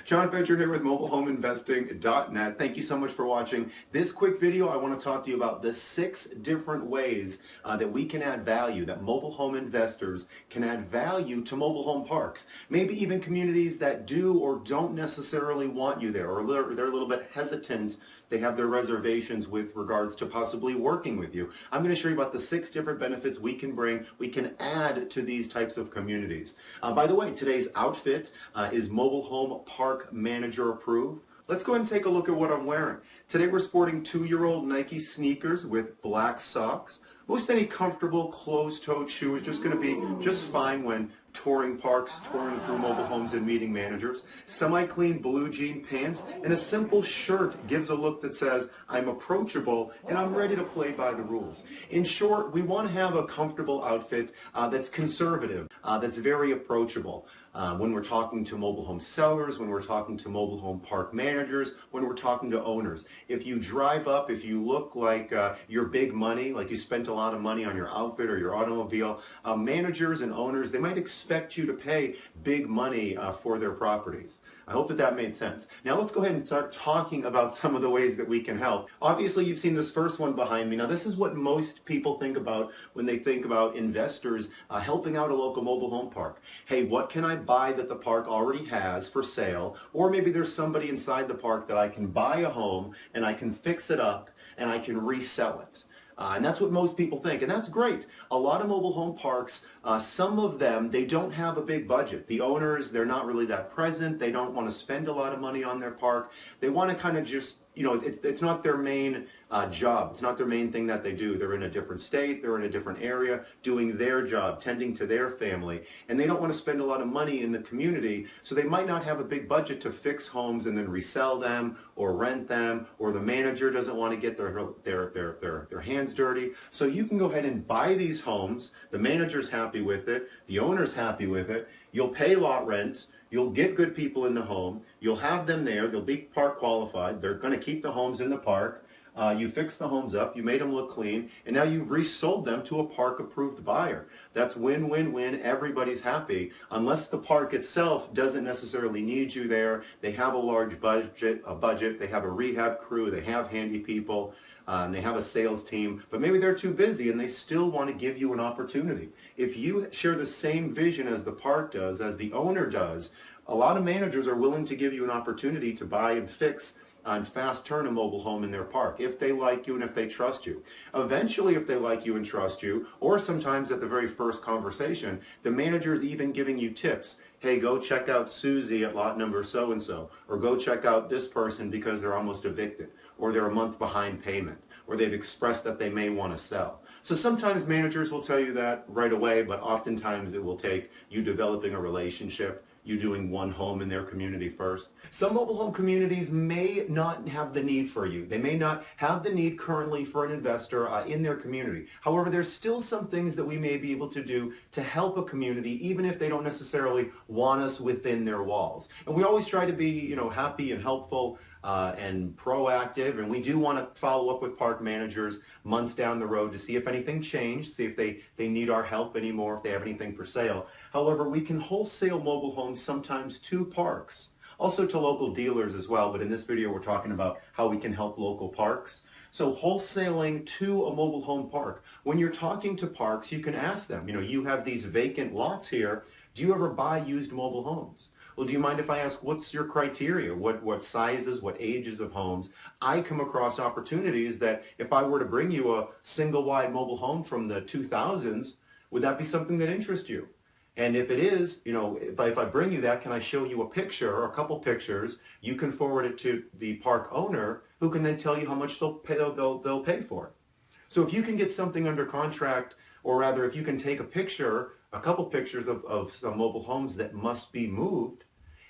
John Fedro here with MobileHomeInvesting.net. Thank you so much for watching this quick video. I want to talk to you about the 6 different ways that we can add value, that mobile home investors can add value to mobile home parks. Maybe even communities that do or don't necessarily want you there, or they're a little bit hesitant. They have their reservations with regards to possibly working with you. I'm going to show you about the 6 different benefits we can add to these types of communities. By the way, today's outfit is mobile home park manager approved. Let's go ahead and take a look at what I'm wearing. Today we're sporting 2-year-old Nike sneakers with black socks. Most any comfortable closed-toed shoe is just going to be just fine when touring parks, touring through mobile homes and meeting managers. Semi-clean blue jean pants and a simple shirt gives a look that says, I'm approachable and I'm ready to play by the rules. In short, we want to have a comfortable outfit that's conservative, that's very approachable. When we're talking to mobile home sellers, when we're talking to mobile home park managers, when we're talking to owners. If you drive up, if you look like you're big money, like you spent a lot of money on your outfit or your automobile, managers and owners, they might expect you to pay big money for their properties. I hope that made sense. Now let's go ahead and start talking about some of the ways that we can help. Obviously you've seen this first one behind me. Now this is what most people think about when they think about investors helping out a local mobile home park. Hey, what can I buy that the park already has for sale? Or maybe there's somebody inside the park that I can buy a home and I can fix it up and I can resell it. And that's what most people think, and that's great. A lot of mobile home parks, some of them, they don't have a big budget. The owners, they're not really that present. They don't want to spend a lot of money on their park. They want to kind of just, you know, it's not their main job. It's not their main thing that they do. They're in a different state, they're in a different area, doing their job, tending to their family, and they don't want to spend a lot of money in the community, so they might not have a big budget to fix homes and then resell them or rent them, or the manager doesn't want to get their hands dirty. So you can go ahead and buy these homes. The manager's happy with it, the owner's happy with it, you'll pay lot rent, you'll get good people in the home, you'll have them there, they'll be park qualified, they're going to keep the homes in the park, you fix the homes up, you made them look clean, and now you've resold them to a park approved buyer. That's win-win-win, everybody's happy, unless the park itself doesn't necessarily need you there. They have a large budget, they have a rehab crew, they have handy people, they have a sales team, but maybe they're too busy and they still want to give you an opportunity. If you share the same vision as the park does, as the owner does, a lot of managers are willing to give you an opportunity to buy and fix and fast turn a mobile home in their park if they like you and if they trust you. Eventually, if they like you and trust you, or sometimes at the very first conversation, the manager is even giving you tips. Hey, go check out Susie at lot number so-and-so, or go check out this person because they're almost evicted, or they're a month behind payment, or they've expressed that they may want to sell. So sometimes managers will tell you that right away, but oftentimes it will take you developing a relationship, you doing one home in their community first. Some mobile home communities may not have the need for you. They may not have the need currently for an investor in their community. However, there's still some things that we may be able to do to help a community, even if they don't necessarily want us within their walls. And we always try to be, you know, happy and helpful and proactive, and we do want to follow up with park managers months down the road to see if anything changed, see if they need our help anymore, if they have anything for sale. However, we can wholesale mobile homes sometimes to parks, also to local dealers as well, but in this video we're talking about how we can help local parks. So wholesaling to a mobile home park. When you're talking to parks, you can ask them, you know, you have these vacant lots here, do you ever buy used mobile homes? Well, do you mind if I ask, what's your criteria? What sizes, what ages of homes? I come across opportunities that if I were to bring you a single wide mobile home from the 2000s, would that be something that interests you? And if it is, you know, if I bring you that, can I show you a picture or a couple pictures? You can forward it to the park owner, who can then tell you how much they'll pay for it. So if you can get something under contract, or rather if you can take a picture, a couple pictures of some mobile homes that must be moved,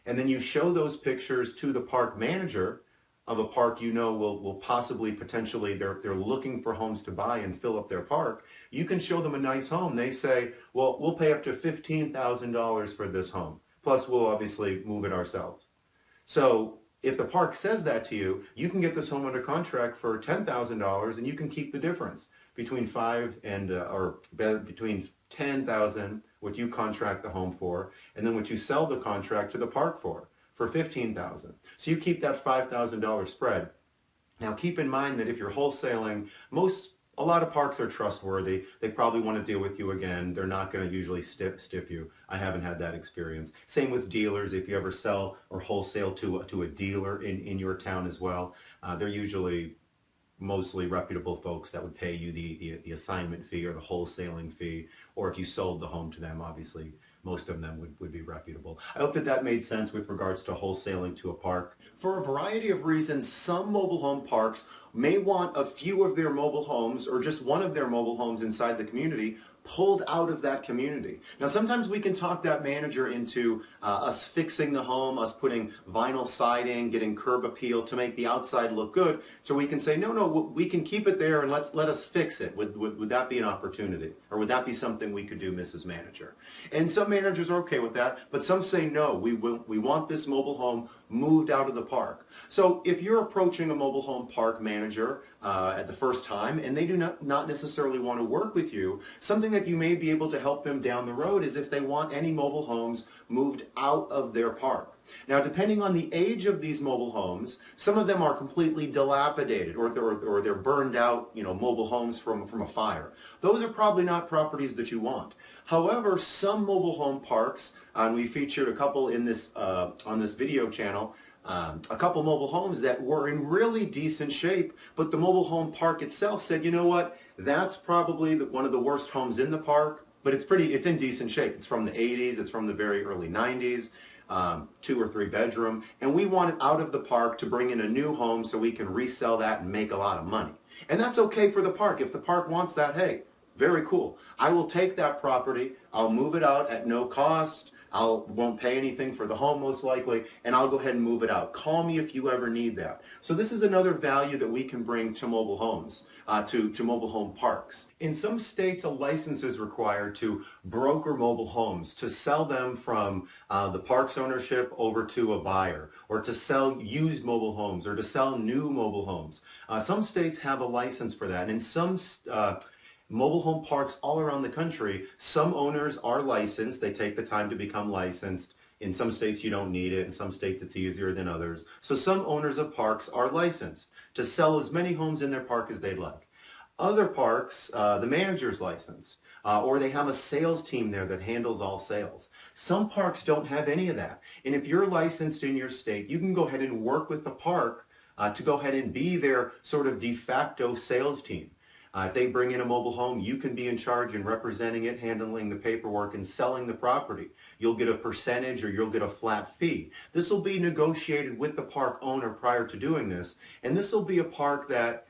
and then you show those pictures to the park manager of a park you know will possibly, potentially, they're looking for homes to buy and fill up their park, you can show them a nice home. They say, well, we'll pay up to $15,000 for this home, plus we'll obviously move it ourselves. So if the park says that to you, you can get this home under contract for $10,000 and you can keep the difference between between $10,000, what you contract the home for, and then what you sell the contract to the park for. for $15,000. So you keep that $5,000 spread. Now keep in mind that if you're wholesaling, a lot of parks are trustworthy. They probably want to deal with you again. They're not going to usually stiff you. I haven't had that experience. Same with dealers. If you ever sell or wholesale to a dealer in your town as well, they're usually mostly reputable folks that would pay you the assignment fee or the wholesaling fee, or if you sold the home to them, obviously most of them would be reputable. I hope that made sense with regards to wholesaling to a park. For a variety of reasons, some mobile home parks may want a few of their mobile homes or just one of their mobile homes inside the community pulled out of that community. Now sometimes we can talk that manager into us fixing the home, us putting vinyl siding, getting curb appeal to make the outside look good, so we can say, no, we can keep it there and let us fix it. Would that be an opportunity? Or would that be something we could do, Mrs. Manager? And some managers are okay with that, but some say, no, we want this mobile home moved out of the park. So if you're approaching a mobile home park manager at the first time and they do not necessarily want to work with you, something that you may be able to help them down the road is if they want any mobile homes moved out of their park. Now, depending on the age of these mobile homes, some of them are completely dilapidated or they're burned out, mobile homes from a fire. Those are probably not properties that you want. However, some mobile home parks, and we featured a couple in this on this video channel, a couple mobile homes that were in really decent shape, but the mobile home park itself said, you know what, that's probably one of the worst homes in the park, but it's in decent shape. It's from the 80s, it's from the very early 90s, 2 or 3 bedroom, and we want it out of the park to bring in a new home so we can resell that and make a lot of money. And that's okay for the park. If the park wants that, hey, very cool. I will take that property, I'll move it out at no cost, won't pay anything for the home most likely, and I'll go ahead and move it out. Call me if you ever need that. So this is another value that we can bring to mobile homes, to mobile home parks. In some states, a license is required to broker mobile homes, to sell them from the park's ownership over to a buyer, or to sell used mobile homes, or to sell new mobile homes. Some states have a license for that, and in some mobile home parks all around the country, some owners are licensed. They take the time to become licensed. In some states you don't need it. In some states it's easier than others. So some owners of parks are licensed to sell as many homes in their park as they'd like. Other parks, the manager's licensed, or they have a sales team there that handles all sales. Some parks don't have any of that. And if you're licensed in your state, you can go ahead and work with the park to go ahead and be their sort of de facto sales team. If they bring in a mobile home, you can be in charge and representing it, handling the paperwork, and selling the property. You'll get a percentage or you'll get a flat fee. This will be negotiated with the park owner prior to doing this, and this will be a park that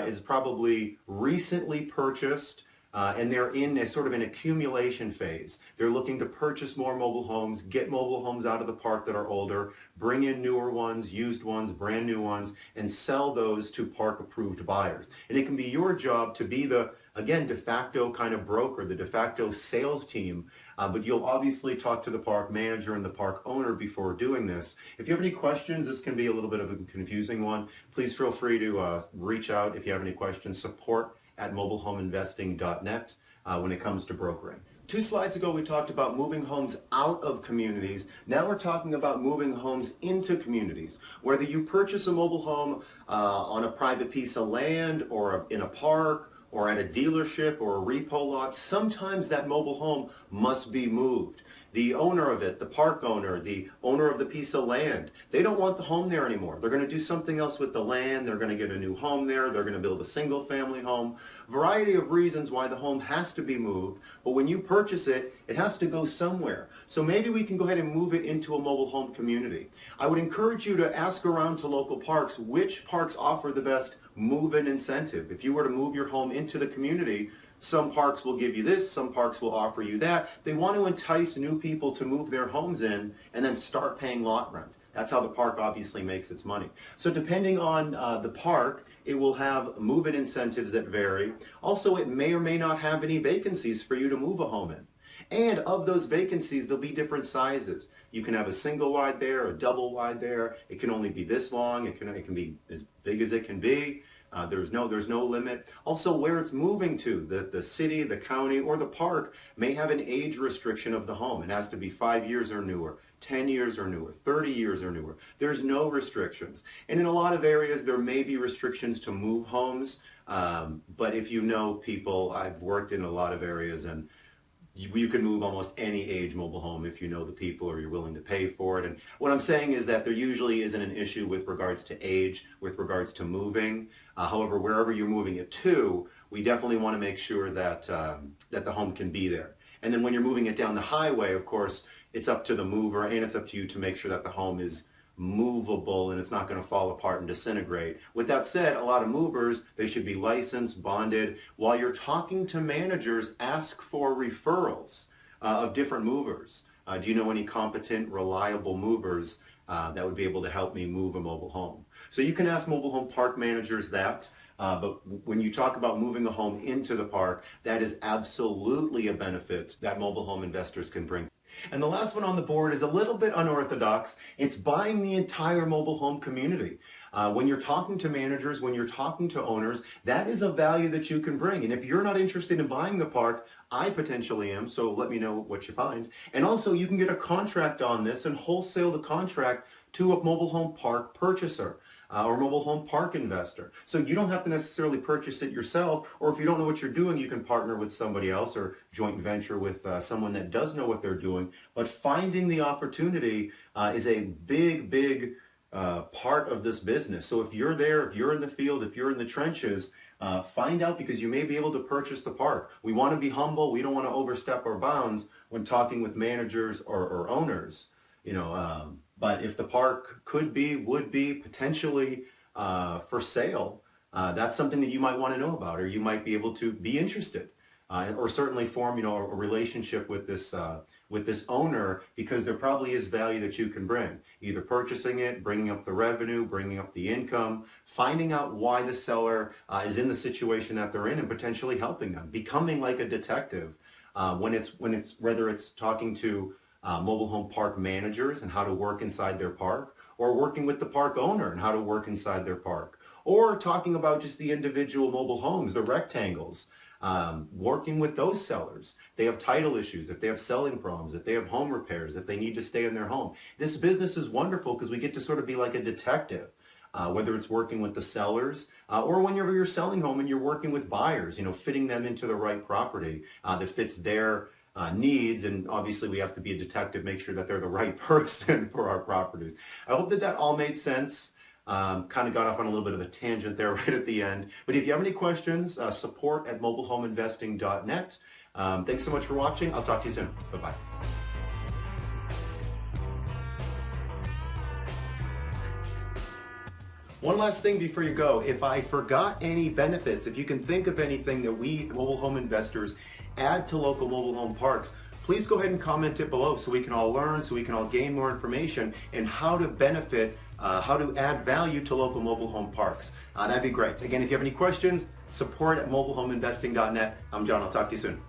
is probably recently purchased, and they're in a sort of an accumulation phase. They're looking to purchase more mobile homes, get mobile homes out of the park that are older, bring in newer ones, used ones, brand new ones, and sell those to park approved buyers. And it can be your job to be the, again, de facto kind of broker, the de facto sales team, but you'll obviously talk to the park manager and the park owner before doing this. If you have any questions, this can be a little bit of a confusing one, please feel free to reach out if you have any questions. support@mobilehomeinvesting.net when it comes to brokering. 2 slides ago we talked about moving homes out of communities. Now we're talking about moving homes into communities. Whether you purchase a mobile home on a private piece of land or in a park or at a dealership or a repo lot, sometimes that mobile home must be moved. The owner of it, the park owner, the owner of the piece of land, they don't want the home there anymore. They're going to do something else with the land. They're going to get a new home there. They're going to build a single family home. Variety of reasons why the home has to be moved, but when you purchase it, it has to go somewhere. So maybe we can go ahead and move it into a mobile home community. I would encourage you to ask around to local parks which parks offer the best move-in incentive. If you were to move your home into the community, some parks will give you this, some parks will offer you that. They want to entice new people to move their homes in and then start paying lot rent. That's how the park obviously makes its money. So depending on the park, it will have move-in incentives that vary. Also, it may or may not have any vacancies for you to move a home in. And of those vacancies, there'll be different sizes. You can have a single wide there, a double wide there. It can only be this long. It can be as big as it can be. There's no limit. Also, where it's moving to, the city, the county, or the park may have an age restriction of the home. It has to be 5 years or newer, 10 years or newer, 30 years or newer. There's no restrictions. And in a lot of areas, there may be restrictions to move homes. But if you know people, I've worked in a lot of areas, and you can move almost any age mobile home if you know the people or you're willing to pay for it. And what I'm saying is that there usually isn't an issue with regards to age, with regards to moving. However, wherever you're moving it to, we definitely want to make sure that, that the home can be there. And then when you're moving it down the highway, of course, it's up to the mover and it's up to you to make sure that the home is movable and it's not going to fall apart and disintegrate. With that said, a lot of movers, they should be licensed, bonded. While you're talking to managers, ask for referrals of different movers. Do you know any competent, reliable movers that would be able to help me move a mobile home? So you can ask mobile home park managers that. But when you talk about moving a home into the park, that is absolutely a benefit that mobile home investors can bring. And the last one on the board is a little bit unorthodox. It's buying the entire mobile home community. When you're talking to managers, when you're talking to owners, that is a value that you can bring. And if you're not interested in buying the park, I potentially am, so let me know what you find. And also, you can get a contract on this and wholesale the contract to a mobile home park purchaser. Or mobile home park investor. So you don't have to necessarily purchase it yourself, or if you don't know what you're doing, you can partner with somebody else or joint venture with someone that does know what they're doing. But finding the opportunity is a big part of this business. So if you're there, if you're in the field, if you're in the trenches, find out, because you may be able to purchase the park. We want to be humble. We don't want to overstep our bounds when talking with managers or owners. But if the park could be, would be potentially for sale, that's something that you might want to know about, or you might be able to be interested, or certainly form, a relationship with this owner, because there probably is value that you can bring, either purchasing it, bringing up the revenue, bringing up the income, finding out why the seller is in the situation that they're in, and potentially helping them, becoming like a detective whether it's talking to mobile home park managers and how to work inside their park, or working with the park owner and how to work inside their park, or talking about just the individual mobile homes, the rectangles, working with those sellers. They have title issues, if they have selling problems, if they have home repairs, if they need to stay in their home. This business is wonderful because we get to sort of be like a detective, whether it's working with the sellers or whenever you're selling home and you're working with buyers, fitting them into the right property that fits their needs. And obviously we have to be a detective, make sure that they're the right person for our properties. I hope that all made sense. Kind of got off on a little bit of a tangent there right at the end. But if you have any questions, support@mobilehomeinvesting.net. Thanks so much for watching. I'll talk to you soon. Bye-bye. One last thing before you go. If I forgot any benefits, if you can think of anything that we mobile home investors add to local mobile home parks, please go ahead and comment it below so we can all learn, so we can all gain more information and how to benefit, how to add value to local mobile home parks. That'd be great. Again, if you have any questions, support@mobilehomeinvesting.net. I'm John. I'll talk to you soon.